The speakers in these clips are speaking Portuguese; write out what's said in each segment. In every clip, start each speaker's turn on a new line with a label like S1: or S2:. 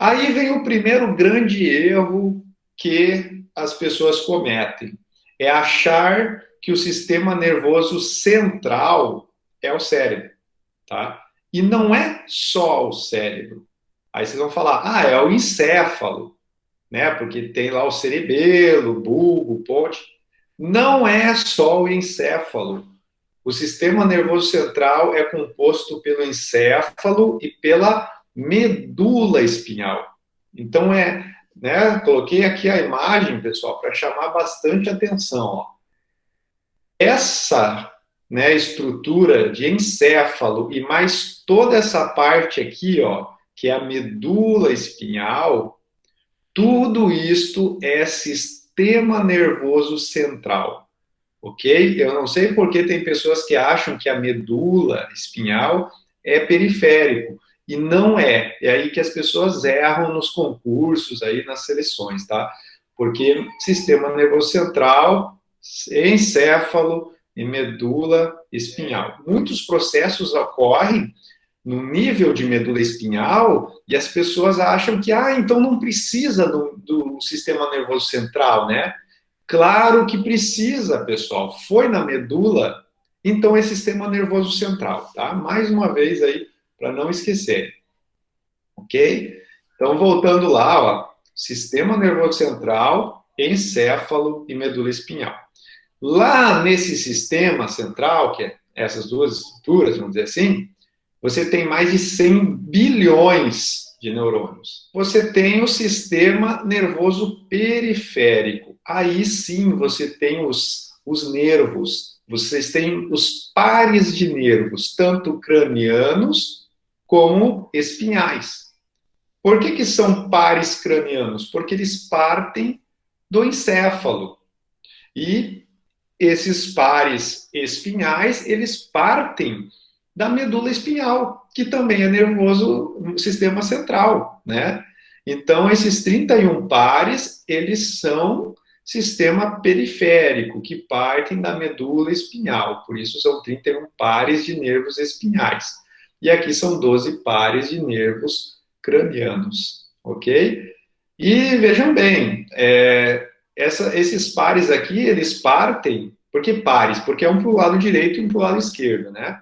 S1: Aí vem o primeiro grande erro que as pessoas cometem. É achar que o sistema nervoso central é o cérebro, tá? E não é só o cérebro. Aí vocês vão falar, é o encéfalo, né? Porque tem lá o cerebelo, o bulbo, o ponte. Não é só o encéfalo. O sistema nervoso central é composto pelo encéfalo e pela medula espinhal. Então né? Coloquei aqui a imagem, pessoal, para chamar bastante atenção. Ó. Essa, né, estrutura de encéfalo e mais toda essa parte aqui, ó, que é a medula espinhal, tudo isto é sistema nervoso central, ok? Eu não sei porque tem pessoas que acham que a medula espinhal é periférico, e não é. É aí que as pessoas erram nos concursos, aí nas seleções, tá? Porque sistema nervoso central, encéfalo e medula espinhal. Muitos processos ocorrem no nível de medula espinhal e as pessoas acham que, então não precisa do sistema nervoso central, né? Claro que precisa, pessoal. Foi na medula, então é sistema nervoso central, tá? Mais uma vez aí, para não esquecer, ok? Então, voltando lá, ó, sistema nervoso central, encéfalo e medula espinhal. Lá nesse sistema central, que é essas duas estruturas, vamos dizer assim, você tem mais de 100 bilhões de neurônios. Você tem o sistema nervoso periférico. Aí sim você tem os nervos. Vocês têm os pares de nervos, tanto cranianos como espinhais. Por que são pares cranianos? Porque eles partem do encéfalo. E esses pares espinhais, eles partem da medula espinhal, que também é nervoso no sistema central, né? Então, esses 31 pares, eles são sistema periférico, que partem da medula espinhal, por isso são 31 pares de nervos espinhais. E aqui são 12 pares de nervos cranianos, ok? E vejam bem, esses pares aqui, eles partem, por que pares? Porque é um para o lado direito e um para o lado esquerdo, né?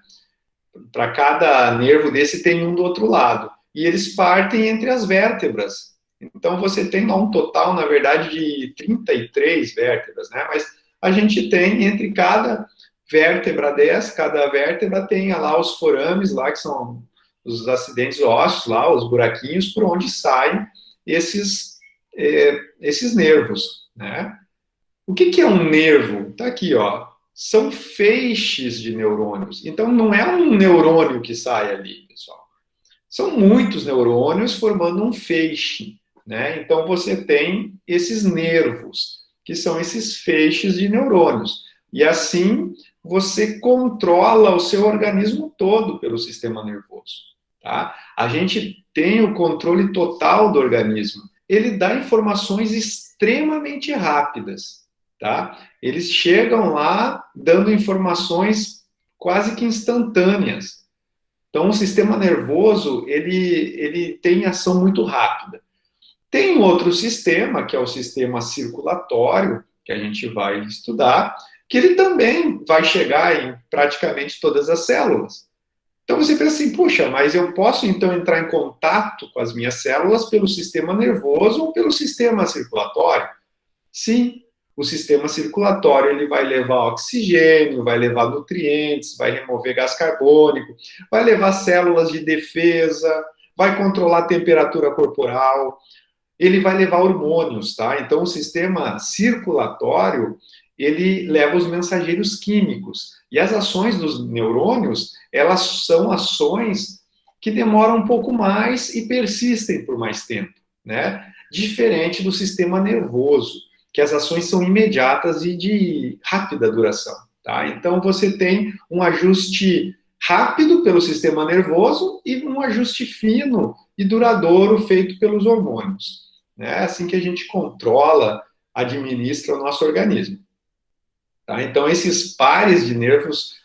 S1: Para cada nervo desse tem um do outro lado. E eles partem entre as vértebras. Então você tem lá um total, na verdade, de 33 vértebras, né? Mas a gente tem entre cada vértebra dessa, cada vértebra tem lá os forames lá, que são os acidentes ósseos lá, os buraquinhos, por onde saem esses nervos, né? O que é um nervo? Está aqui, ó. São feixes de neurônios. Então, não é um neurônio que sai ali, pessoal. São muitos neurônios formando um feixe, né? Então, você tem esses nervos, que são esses feixes de neurônios. E assim, você controla o seu organismo todo pelo sistema nervoso, tá? A gente tem o controle total do organismo. Ele dá informações extremamente rápidas, tá? Eles chegam lá dando informações quase que instantâneas. Então, o sistema nervoso, ele tem ação muito rápida. Tem um outro sistema, que é o sistema circulatório, que a gente vai estudar, que ele também vai chegar em praticamente todas as células. Então você pensa assim, puxa, mas eu posso então entrar em contato com as minhas células pelo sistema nervoso ou pelo sistema circulatório? Sim, o sistema circulatório ele vai levar oxigênio, vai levar nutrientes, vai remover gás carbônico, vai levar células de defesa, vai controlar a temperatura corporal, ele vai levar hormônios, tá? Então, o sistema circulatório, ele leva os mensageiros químicos. E as ações dos neurônios, elas são ações que demoram um pouco mais e persistem por mais tempo, né? Diferente do sistema nervoso, que as ações são imediatas e de rápida duração, tá? Então, você tem um ajuste rápido pelo sistema nervoso e um ajuste fino e duradouro feito pelos hormônios. É assim que a gente controla, administra o nosso organismo. Tá? Então, esses pares de nervos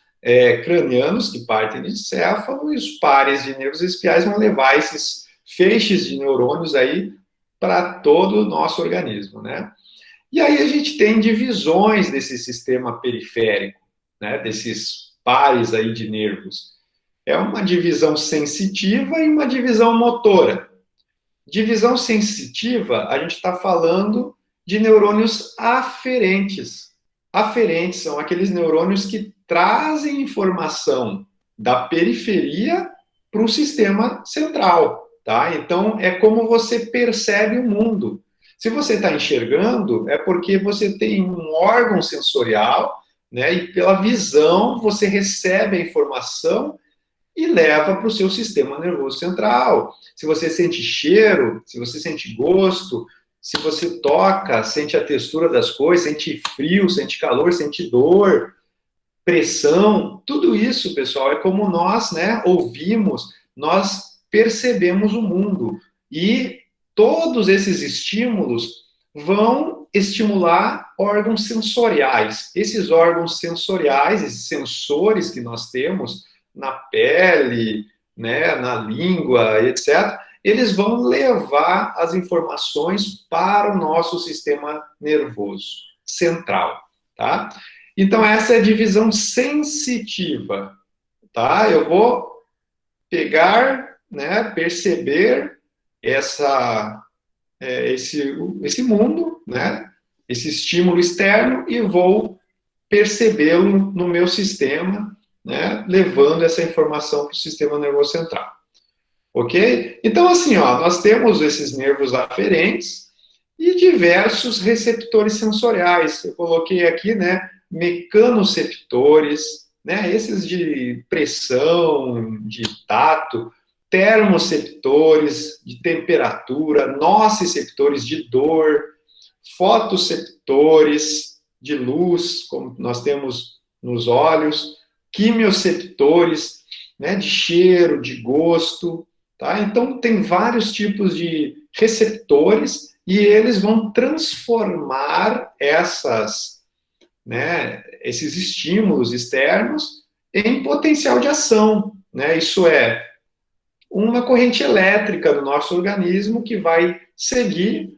S1: cranianos que partem do encéfalo e os pares de nervos espiais vão levar esses feixes de neurônios aí para todo o nosso organismo, né? E aí a gente tem divisões desse sistema periférico, né? Desses pares aí de nervos. É uma divisão sensitiva e uma divisão motora. Divisão sensitiva, a gente está falando de neurônios aferentes. Aferentes são aqueles neurônios que trazem informação da periferia para o sistema central, tá? Então, é como você percebe o mundo. Se você está enxergando, é porque você tem um órgão sensorial, né? E pela visão, você recebe a informação e leva para o seu sistema nervoso central. Se você sente cheiro, se você sente gosto, se você toca, sente a textura das coisas, sente frio, sente calor, sente dor, pressão, tudo isso, pessoal, é como nós, né, ouvimos, nós percebemos o mundo. E todos esses estímulos vão estimular órgãos sensoriais. Esses órgãos sensoriais, esses sensores que nós temos na pele, né, na língua, etc., eles vão levar as informações para o nosso sistema nervoso central, tá? Então, essa é a divisão sensitiva, tá? Eu vou pegar, né, perceber esse mundo, né, esse estímulo externo e vou percebê-lo no meu sistema, né, levando essa informação para o sistema nervoso central. Ok? Então, assim, ó, nós temos esses nervos aferentes e diversos receptores sensoriais. Eu coloquei aqui, né, mecanoceptores, né, esses de pressão, de tato, termoceptores de temperatura, nociceptores de dor, fotoceptores de luz, como nós temos nos olhos, quimioceptores, né, de cheiro, de gosto, tá? Então, tem vários tipos de receptores e eles vão transformar esses estímulos externos em potencial de ação, né? Isso é uma corrente elétrica do nosso organismo que vai seguir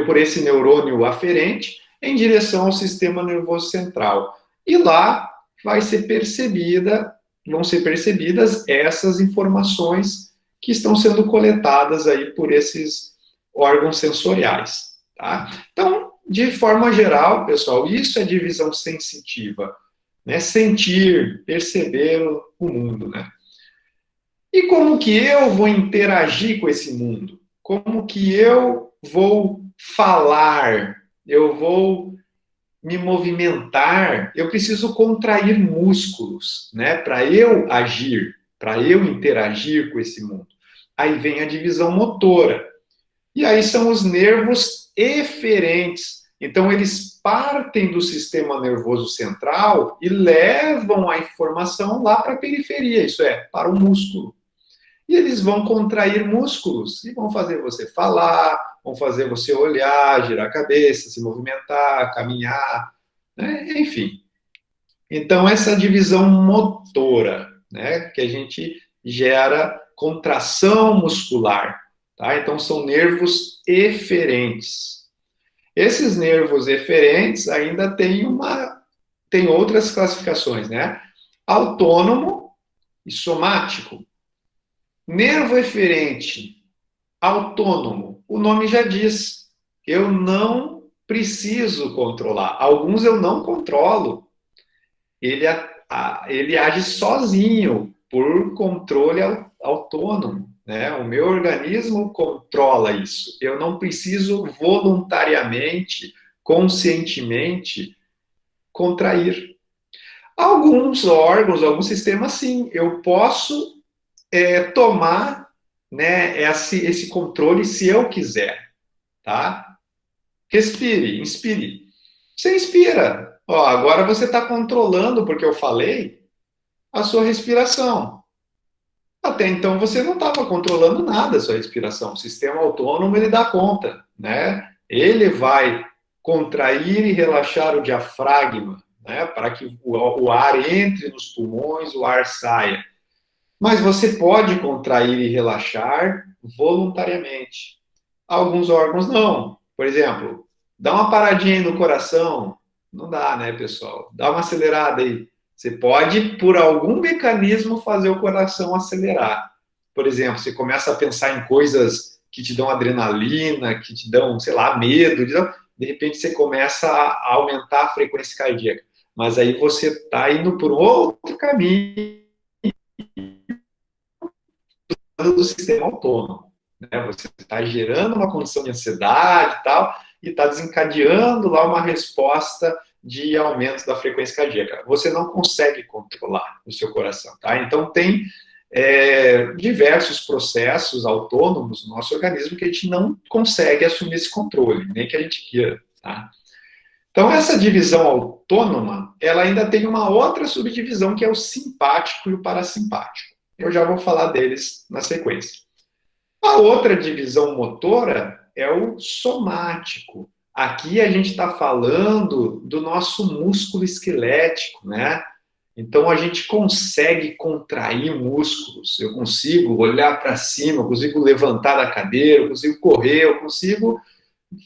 S1: por esse neurônio aferente em direção ao sistema nervoso central. E lá vão ser percebidas essas informações que estão sendo coletadas aí por esses órgãos sensoriais, tá? Então, de forma geral, pessoal, isso é divisão sensitiva, né? Sentir, perceber o mundo, né? E como que eu vou interagir com esse mundo? Como que eu vou falar? Eu vou me movimentar? Eu preciso contrair músculos, né? Para eu agir, para eu interagir com esse mundo. Aí vem a divisão motora. E aí são os nervos eferentes. Então, eles partem do sistema nervoso central e levam a informação lá para a periferia, isso é, para o músculo. E eles vão contrair músculos e vão fazer você falar, vão fazer você olhar, girar a cabeça, se movimentar, caminhar, né? Enfim. Então, essa divisão motora, né, que a gente gera contração muscular, tá? Então, são nervos eferentes. Esses nervos eferentes ainda tem outras classificações, né? Autônomo e somático. Nervo eferente, autônomo, o nome já diz, eu não preciso controlar. Alguns eu não controlo. Ele age sozinho, por controle autônomo, né? O meu organismo controla isso. Eu não preciso voluntariamente, conscientemente contrair. Alguns órgãos, alguns sistemas, sim, eu posso tomar, né, esse controle se eu quiser, tá? Respire, inspire. Você inspira. Ó, agora você está controlando, porque eu falei, a sua respiração. Até então você não estava controlando nada a sua respiração. O sistema autônomo, ele dá conta, né? Ele vai contrair e relaxar o diafragma, né? Para que o ar entre nos pulmões, o ar saia. Mas você pode contrair e relaxar voluntariamente. Alguns órgãos não. Por exemplo, dá uma paradinha aí no coração. Não dá, né, pessoal? Dá uma acelerada aí. Você pode, por algum mecanismo, fazer o coração acelerar. Por exemplo, você começa a pensar em coisas que te dão adrenalina, que te dão, sei lá, medo. De repente você começa a aumentar a frequência cardíaca. Mas aí você está indo por outro caminho do sistema autônomo. Né? Você está gerando uma condição de ansiedade e tal, e está desencadeando lá uma resposta de aumento da frequência cardíaca. Você não consegue controlar o seu coração, tá? Então tem diversos processos autônomos no nosso organismo que a gente não consegue assumir esse controle, nem que a gente queira, tá? Então essa divisão autônoma, ela ainda tem uma outra subdivisão que é o simpático e o parasimpático. Eu já vou falar deles na sequência. A outra divisão motora é o somático. Aqui a gente está falando do nosso músculo esquelético, né? Então a gente consegue contrair músculos. Eu consigo olhar para cima, eu consigo levantar da cadeira, eu consigo correr, eu consigo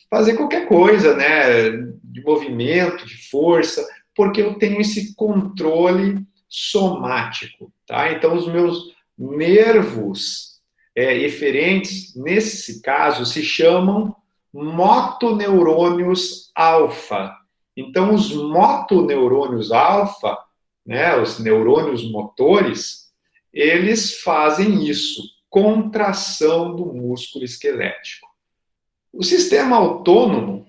S1: fazer qualquer coisa, né? De movimento, de força, porque eu tenho esse controle somático, tá? Então os meus nervos eferentes, nesse caso, se chamam motoneurônios alfa. Então, os motoneurônios alfa, né, os neurônios motores, eles fazem isso, contração do músculo esquelético. O sistema autônomo,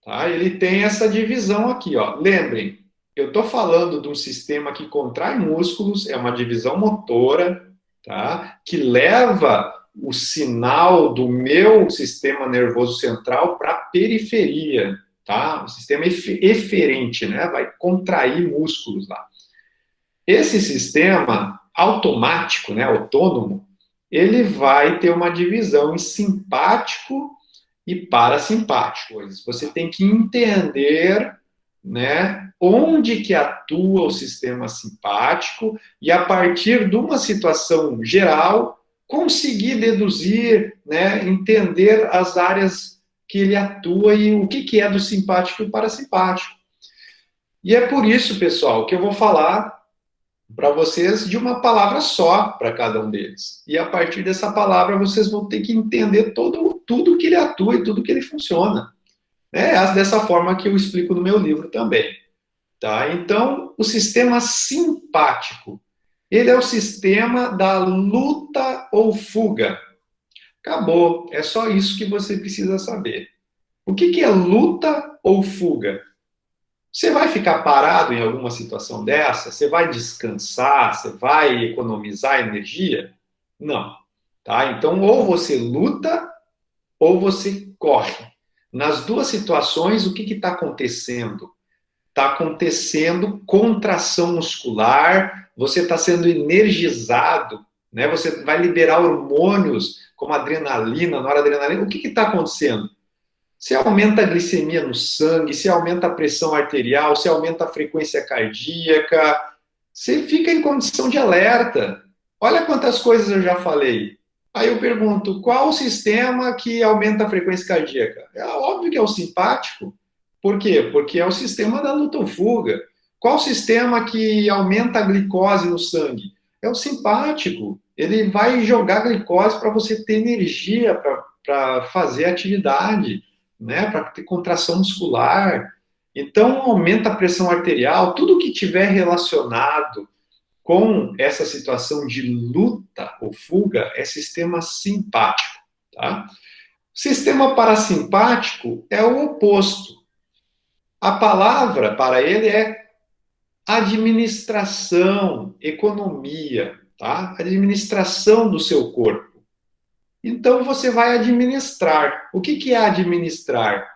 S1: tá, ele tem essa divisão aqui, ó. Lembrem, eu estou falando de um sistema que contrai músculos, é uma divisão motora, tá? Que leva o sinal do meu sistema nervoso central para a periferia, tá? O sistema eferente, né? Vai contrair músculos lá. Esse sistema automático, né, autônomo, ele vai ter uma divisão em simpático e parasimpático. Você tem que entender, né, onde que atua o sistema simpático e, a partir de uma situação geral, conseguir deduzir, né, entender as áreas que ele atua e o que é do simpático e parasimpático. E é por isso, pessoal, que eu vou falar para vocês de uma palavra só para cada um deles. E a partir dessa palavra vocês vão ter que entender tudo que ele atua e tudo que ele funciona. É dessa forma que eu explico no meu livro também. Tá? Então, o sistema simpático, ele é o sistema da luta ou fuga. Acabou, é só isso que você precisa saber. O que é luta ou fuga? Você vai ficar parado em alguma situação dessa? Você vai descansar? Você vai economizar energia? Não. Tá? Então, ou você luta ou você corre. Nas duas situações, o que está acontecendo? Está acontecendo contração muscular, você está sendo energizado, né? Você vai liberar hormônios como adrenalina, noradrenalina. O que está acontecendo? Se aumenta a glicemia no sangue, se aumenta a pressão arterial, se aumenta a frequência cardíaca, você fica em condição de alerta. Olha quantas coisas eu já falei. Aí eu pergunto, qual o sistema que aumenta a frequência cardíaca? É óbvio que é o simpático. Por quê? Porque é o sistema da luta ou fuga. Qual o sistema que aumenta a glicose no sangue? É o simpático. Ele vai jogar glicose para você ter energia para fazer atividade, né? Para ter contração muscular. Então, aumenta a pressão arterial. Tudo que tiver relacionado com essa situação de luta ou fuga é sistema simpático, tá? Sistema parasimpático é o oposto. A palavra para ele é administração, economia, tá? Administração do seu corpo. Então você vai administrar. O que é administrar?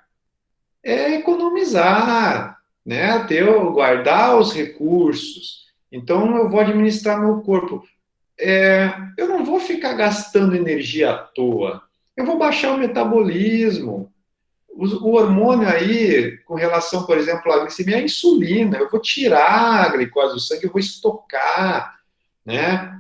S1: É economizar, né? Guardar os recursos. Então eu vou administrar meu corpo. Eu não vou ficar gastando energia à toa. Eu vou baixar o metabolismo. O hormônio aí, com relação, por exemplo, à glicemia, é a insulina. Eu vou tirar a glicose do sangue, eu vou estocar, né?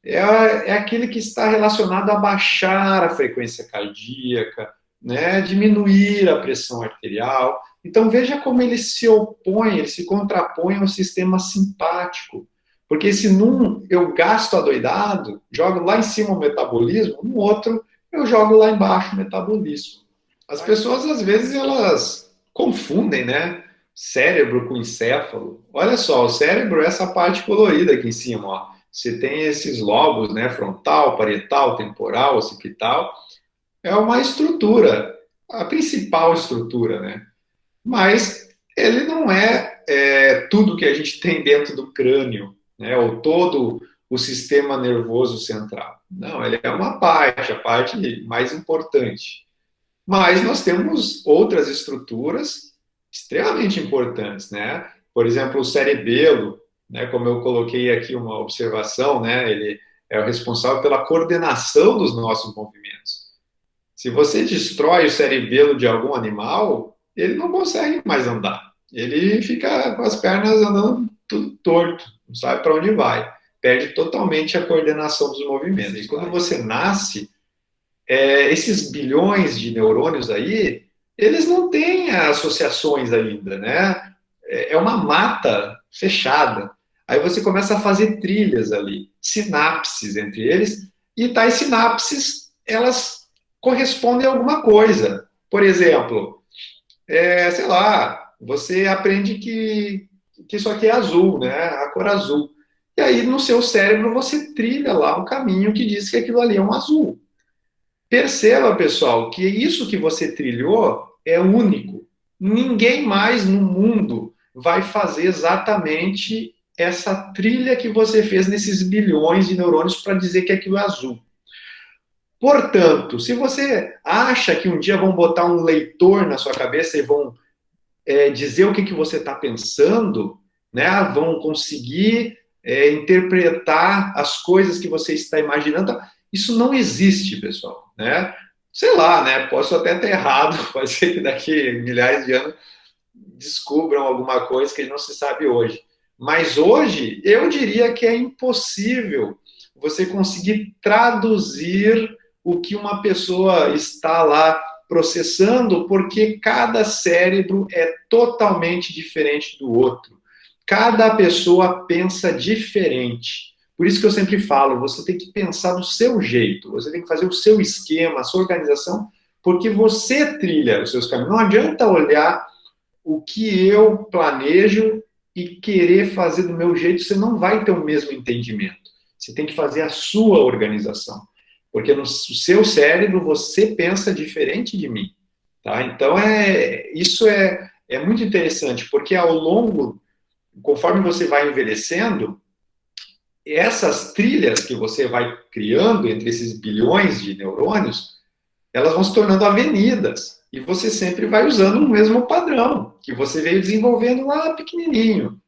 S1: é aquele que está relacionado a baixar a frequência cardíaca, né, diminuir a pressão arterial. Então, veja como ele se opõe, ele se contrapõe ao sistema simpático. Porque se num eu gasto adoidado, jogo lá em cima o metabolismo, no outro eu jogo lá embaixo o metabolismo. As pessoas, às vezes, elas confundem, né? Cérebro com encéfalo. Olha só, o cérebro é essa parte colorida aqui em cima, ó. Você tem esses lobos, né? Frontal, parietal, temporal, occipital. É uma estrutura, a principal estrutura, né? Mas ele não é tudo que a gente tem dentro do crânio, né? Ou todo o sistema nervoso central. Não, ele é uma parte, a parte mais importante. Mas nós temos outras estruturas extremamente importantes, né? Por exemplo, o cerebelo, né? Como eu coloquei aqui uma observação, né? Ele é o responsável pela coordenação dos nossos movimentos. Se você destrói o cerebelo de algum animal, ele não consegue mais andar. Ele fica com as pernas andando tudo torto, não sabe para onde vai. Perde totalmente a coordenação dos movimentos. E quando você nasce, esses bilhões de neurônios aí, eles não têm associações ainda, né? É uma mata fechada. Aí você começa a fazer trilhas ali, sinapses entre eles, e tais sinapses, elas correspondem a alguma coisa. Por exemplo, sei lá, você aprende que isso aqui é azul, né? A cor azul. E aí no seu cérebro você trilha lá um caminho que diz que aquilo ali é um azul. Perceba, pessoal, que isso que você trilhou é único. Ninguém mais no mundo vai fazer exatamente essa trilha que você fez nesses bilhões de neurônios para dizer que aquilo é azul. Portanto, se você acha que um dia vão botar um leitor na sua cabeça e vão dizer o que você está pensando, né, vão conseguir interpretar as coisas que você está imaginando, isso não existe, pessoal, né? Sei lá, né? Posso até estar errado, pode ser que daqui a milhares de anos descubram alguma coisa que não se sabe hoje. Mas hoje, eu diria que é impossível você conseguir traduzir o que uma pessoa está lá processando, porque cada cérebro é totalmente diferente do outro. Cada pessoa pensa diferente. Por isso que eu sempre falo, você tem que pensar do seu jeito, você tem que fazer o seu esquema, a sua organização, porque você trilha os seus caminhos. Não adianta olhar o que eu planejo e querer fazer do meu jeito, você não vai ter o mesmo entendimento. Você tem que fazer a sua organização. Porque no seu cérebro você pensa diferente de mim. Tá? Então, isso é muito interessante, porque ao longo, conforme você vai envelhecendo, essas trilhas que você vai criando entre esses bilhões de neurônios, elas vão se tornando avenidas. E você sempre vai usando o mesmo padrão que você veio desenvolvendo lá pequenininho.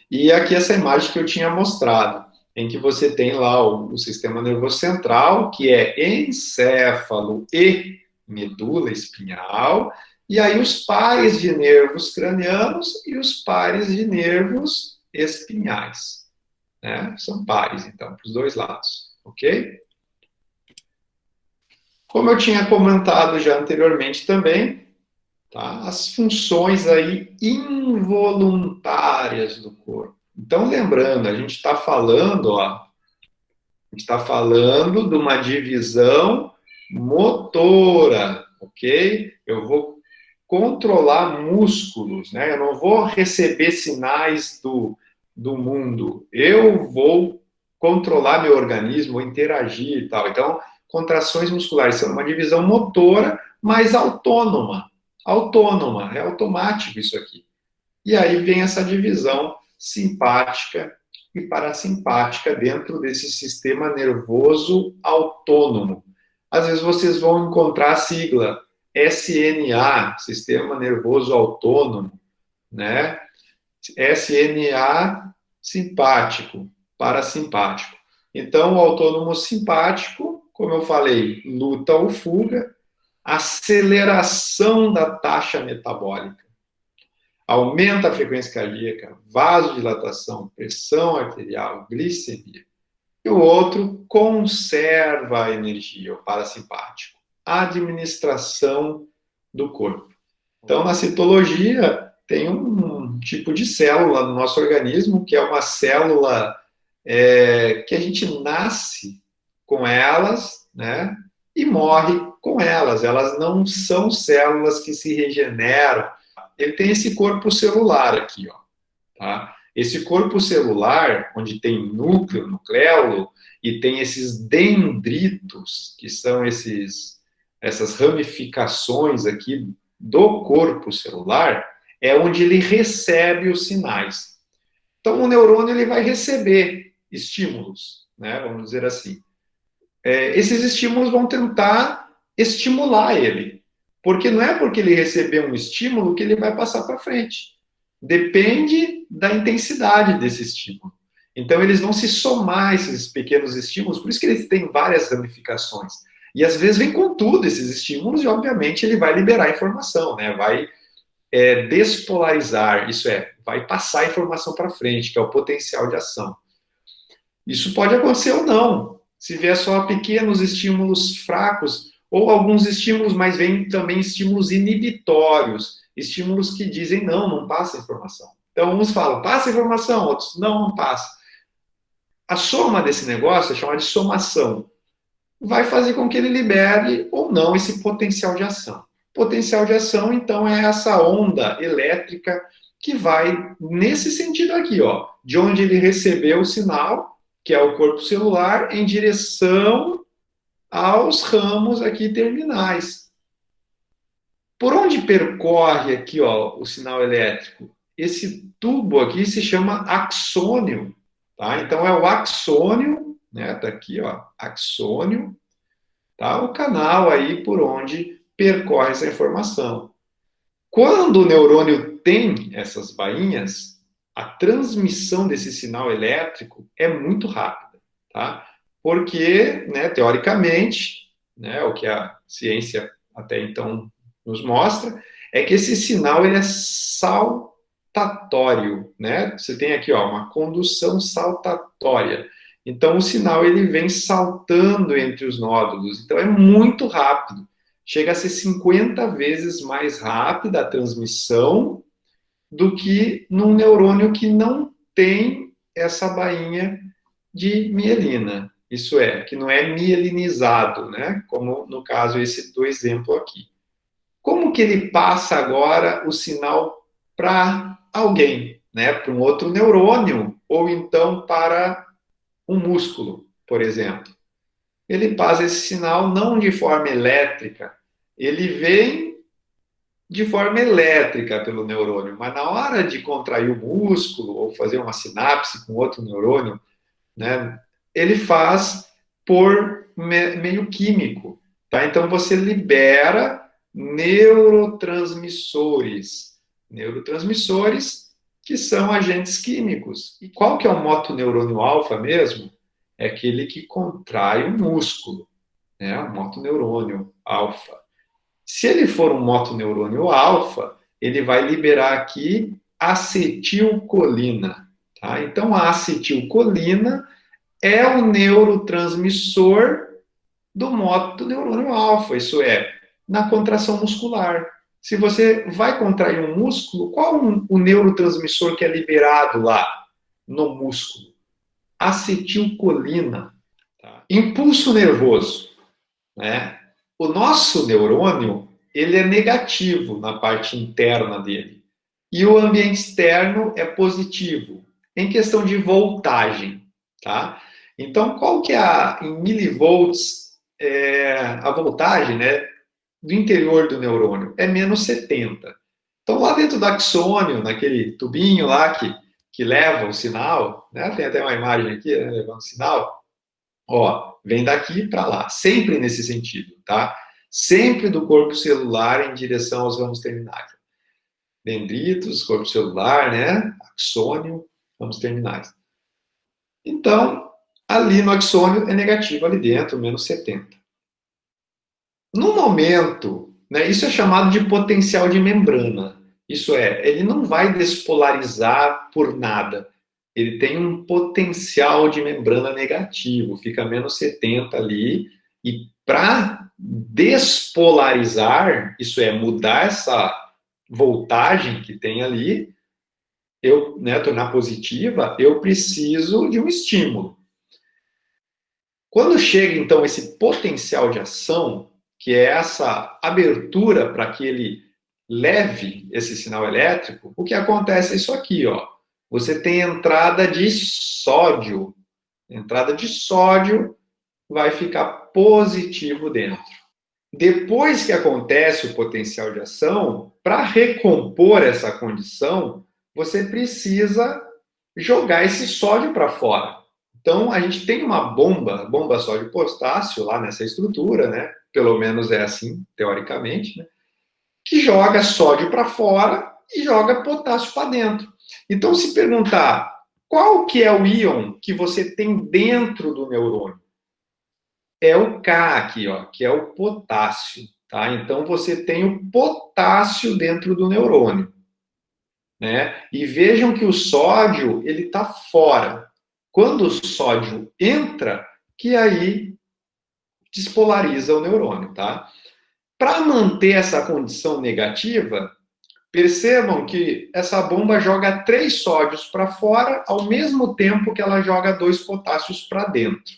S1: E aqui essa imagem que eu tinha mostrado, em que você tem lá o sistema nervoso central, que é encéfalo e medula espinhal, e aí os pares de nervos cranianos e os pares de nervos espinhais. Né? São pares, então, para os dois lados, ok? Como eu tinha comentado já anteriormente também, tá? As funções aí involuntárias do corpo. Então, lembrando, a gente está falando, ó, a gente está falando de uma divisão motora, ok? Eu vou controlar músculos, né? Eu não vou receber sinais do mundo. Eu vou controlar meu organismo, interagir e tal. Então, contrações musculares são uma divisão motora, mas autônoma. Autônoma, é automático isso aqui. E aí vem essa divisão simpática e parasimpática dentro desse sistema nervoso autônomo. Às vezes vocês vão encontrar a sigla SNA, Sistema Nervoso Autônomo, né? SNA simpático, parasimpático. Então, o autônomo simpático, como eu falei, luta ou fuga, aceleração da taxa metabólica, aumenta a frequência cardíaca, vasodilatação, pressão arterial, glicemia. e o outro conserva a energia, o parasimpático. Administração do corpo. Então, na citologia, tem um tipo de célula no nosso organismo, que é uma célula que a gente nasce com elas, né? E morre com elas. Elas não são células que se regeneram. Ele tem esse corpo celular aqui, ó, tá? Esse corpo celular, onde tem núcleo, nucleolo, e tem esses dendritos, que são essas ramificações aqui do corpo celular, é onde ele recebe os sinais. Então, o neurônio ele vai receber estímulos, né? Vamos dizer assim. Esses estímulos vão tentar estimular ele, porque não é porque ele receber um estímulo que ele vai passar para frente. Depende da intensidade desse estímulo. Então, eles vão se somar esses pequenos estímulos, por isso que eles têm várias ramificações. E às vezes vem com tudo esses estímulos, e obviamente ele vai liberar informação, né? Vai despolarizar, isso é, vai passar a informação para frente, que é o potencial de ação. Isso pode acontecer ou não, se vier só pequenos estímulos fracos, ou alguns estímulos, mas vem também estímulos inibitórios, estímulos que dizem não passa informação. Então, uns falam, passa informação, outros, não passa. A soma desse negócio é chamada de somação. Vai fazer com que ele libere ou não esse potencial de ação. Potencial de ação, então, é essa onda elétrica que vai nesse sentido aqui, ó, de onde ele recebeu o sinal, que é o corpo celular, em direção aos ramos aqui terminais. Por onde percorre aqui, ó, o sinal elétrico? Esse tubo aqui se chama axônio, tá? Então é o axônio, né? Tá aqui, ó, axônio, tá? O canal aí por onde percorre essa informação. Quando o neurônio tem essas bainhas, a transmissão desse sinal elétrico é muito rápida, tá? Porque, né, teoricamente, né, o que a ciência até então nos mostra, é que esse sinal ele é saltatório, né? Você tem aqui, ó, uma condução saltatória. Então, o sinal ele vem saltando entre os nódulos. Então, é muito rápido. Chega a ser 50 vezes mais rápida a transmissão do que num neurônio que não tem essa bainha de mielina. Isso é, que não é mielinizado, né? Como no caso esse do exemplo aqui. Como que ele passa agora o sinal para alguém, né? Para um outro neurônio, ou então para um músculo, por exemplo. Ele passa esse sinal não de forma elétrica, ele vem de forma elétrica pelo neurônio, mas na hora de contrair o músculo ou fazer uma sinapse com outro neurônio, né, ele faz por meio químico, tá? Então você libera neurotransmissores que são agentes químicos. E qual que é o motoneurônio alfa mesmo? É aquele que contrai o músculo, né? O motoneurônio alfa. Se ele for um motoneurônio alfa, ele vai liberar aqui acetilcolina, tá? Então a acetilcolina é o neurotransmissor do motoneurônio alfa, isso é, na contração muscular. Se você vai contrair um músculo, qual o neurotransmissor que é liberado lá no músculo? Acetilcolina. Tá? Impulso nervoso, né? O nosso neurônio, ele é negativo na parte interna dele. E o ambiente externo é positivo, em questão de voltagem, tá? Então, qual que é em milivolts a voltagem, né, do interior do neurônio? É menos 70. Então, lá dentro do axônio, naquele tubinho lá que leva o sinal, né, tem até uma imagem aqui, né, levando o sinal, ó, vem daqui para lá, sempre nesse sentido, tá? Sempre do corpo celular em direção aos ramos terminais. Dendritos, corpo celular, né? Axônio, ramos terminais. Então, ali no axônio é negativo, ali dentro, menos 70. No momento, né, isso é chamado de potencial de membrana. Isso é, ele não vai despolarizar por nada. ele tem um potencial de membrana negativo, fica menos 70 ali, e para despolarizar, isso é, mudar essa voltagem que tem ali, tornar positiva, eu preciso de um estímulo. Quando chega, então, esse potencial de ação, que é essa abertura para que ele leve esse sinal elétrico, o que acontece é isso aqui, ó. Você tem entrada de sódio. Entrada de sódio vai ficar positivo dentro. Depois que acontece o potencial de ação, para recompor essa condição, você precisa jogar esse sódio para fora. Então, a gente tem uma bomba sódio-potássio lá nessa estrutura, né? Pelo menos é assim, teoricamente, né? Que joga sódio para fora e joga potássio para dentro. Então, se perguntar qual que é o íon que você tem dentro do neurônio, é o K aqui, ó, que é o potássio, tá? Então, você tem o potássio dentro do neurônio, né? E vejam que o sódio, ele está fora. Quando o sódio entra, que aí despolariza o neurônio, tá? Para manter essa condição negativa, percebam que essa bomba joga 3 sódios para fora, ao mesmo tempo que ela joga 2 potássios para dentro.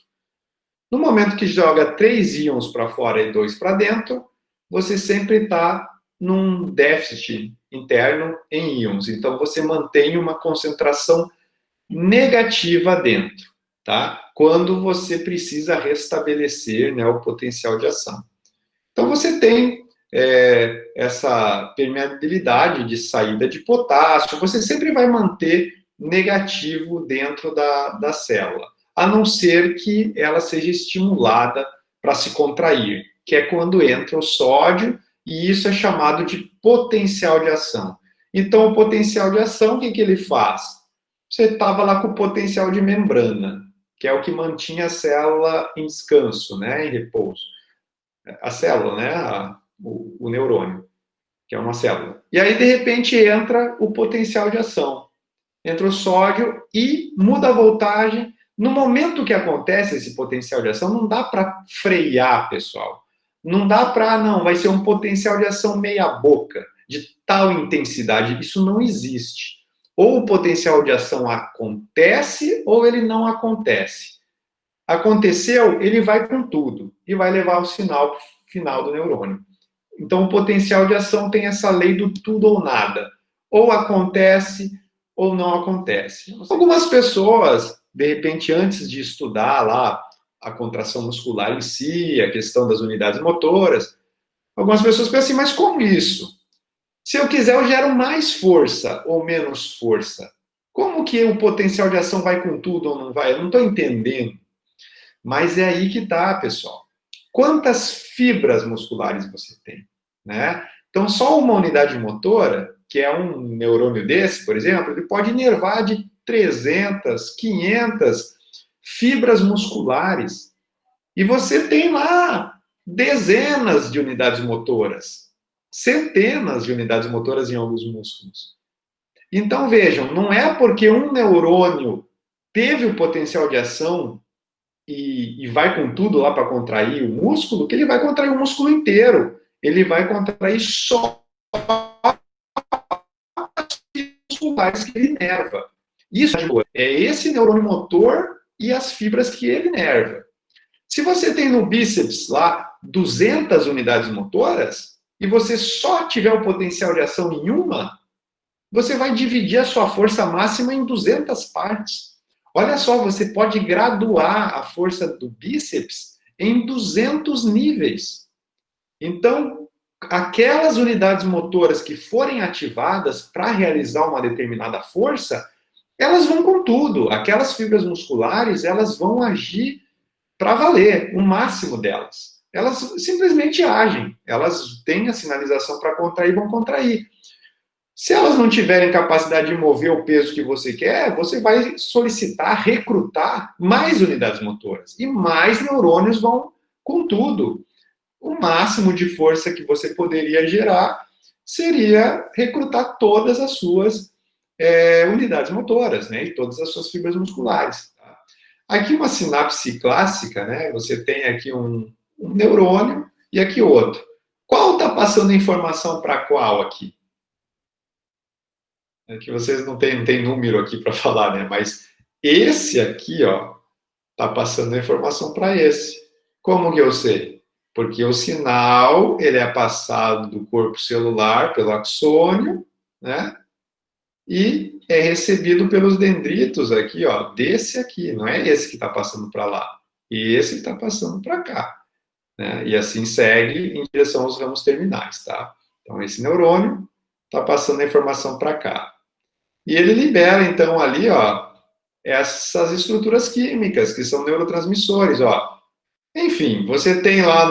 S1: No momento que joga 3 íons para fora e 2 para dentro, você sempre está num déficit interno em íons. Então, você mantém uma concentração negativa dentro, tá? Quando você precisa restabelecer, né, o potencial de ação. Então, você tem essa permeabilidade de saída de potássio, você sempre vai manter negativo dentro da célula, a não ser que ela seja estimulada para se contrair, que é quando entra o sódio, e isso é chamado de potencial de ação. Então, o potencial de ação, o que ele faz? Você estava lá com o potencial de membrana, que é o que mantinha a célula em descanso, né, em repouso. A célula, né, o neurônio, que é uma célula. E aí, de repente, entra o potencial de ação. Entra o sódio e muda a voltagem. No momento que acontece esse potencial de ação, não dá para frear, pessoal. Não dá para, não, vai ser um potencial de ação meia boca, de tal intensidade. Isso não existe. Ou o potencial de ação acontece, ou ele não acontece. Aconteceu, ele vai com tudo e vai levar o sinal final do neurônio. Então, o potencial de ação tem essa lei do tudo ou nada. Ou acontece, ou não acontece. Algumas pessoas, de repente, antes de estudar lá a contração muscular em si, a questão das unidades motoras, algumas pessoas pensam assim, mas como isso? Se eu quiser, eu gero mais força ou menos força. Como que o potencial de ação vai com tudo ou não vai? Eu não estou entendendo. Mas é aí que está, pessoal. Quantas fibras musculares você tem, né? Então, só uma unidade motora, que é um neurônio desse, por exemplo, ele pode inervar de 300, 500 fibras musculares. E você tem lá dezenas de unidades motoras, centenas de unidades motoras em alguns músculos. Então, vejam, não é porque um neurônio teve o potencial de ação e vai com tudo lá para contrair o músculo, que ele vai contrair o músculo inteiro. Ele vai contrair só as musculares que ele inerva. Isso é esse neurônio motor e as fibras que ele inerva. Se você tem no bíceps lá 200 unidades motoras e você só tiver o potencial de ação em uma, você vai dividir a sua força máxima em 200 partes. Olha só, você pode graduar a força do bíceps em 200 níveis. Então, aquelas unidades motoras que forem ativadas para realizar uma determinada força, elas vão com tudo. Aquelas fibras musculares, elas vão agir para valer, o máximo delas. Elas simplesmente agem. Elas têm a sinalização para contrair, vão contrair. Se elas não tiverem capacidade de mover o peso que você quer, você vai solicitar, recrutar mais unidades motoras. E mais neurônios vão com tudo. O máximo de força que você poderia gerar seria recrutar todas as suas unidades motoras, né? E todas as suas fibras musculares. Tá? Aqui uma sinapse clássica, né? Você tem aqui um neurônio e aqui outro. Qual está passando informação para qual aqui? É que vocês não tem número aqui para falar, né? Mas esse aqui, ó, está passando a informação para esse. Como que eu sei? Porque o sinal ele é passado do corpo celular pelo axônio, né? E é recebido pelos dendritos aqui, ó, desse aqui, não é esse que está passando para lá, e esse que está passando para cá, né? E assim segue em direção aos ramos terminais, tá? Então esse neurônio está passando a informação para cá. E ele libera então ali, ó, essas estruturas químicas que são neurotransmissores, ó. Enfim, você tem lá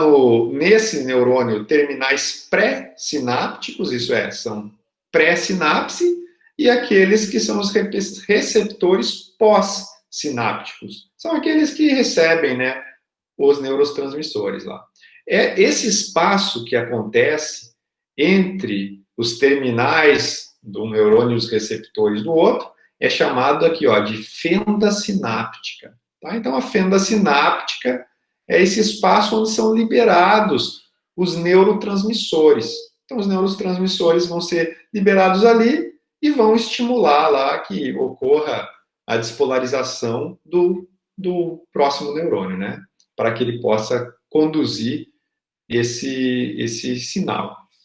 S1: nesse neurônio terminais pré-sinápticos, isso é, são pré-sinapse, e aqueles que são os receptores pós-sinápticos. São aqueles que recebem, né, os neurotransmissores lá. É esse espaço que acontece entre os terminais do neurônio e os receptores do outro é chamado aqui, ó, de fenda sináptica. Tá? Então, a fenda sináptica é esse espaço onde são liberados os neurotransmissores. Então, os neurotransmissores vão ser liberados ali e vão estimular lá que ocorra a despolarização do próximo neurônio, né? Para que ele possa conduzir esse sinal.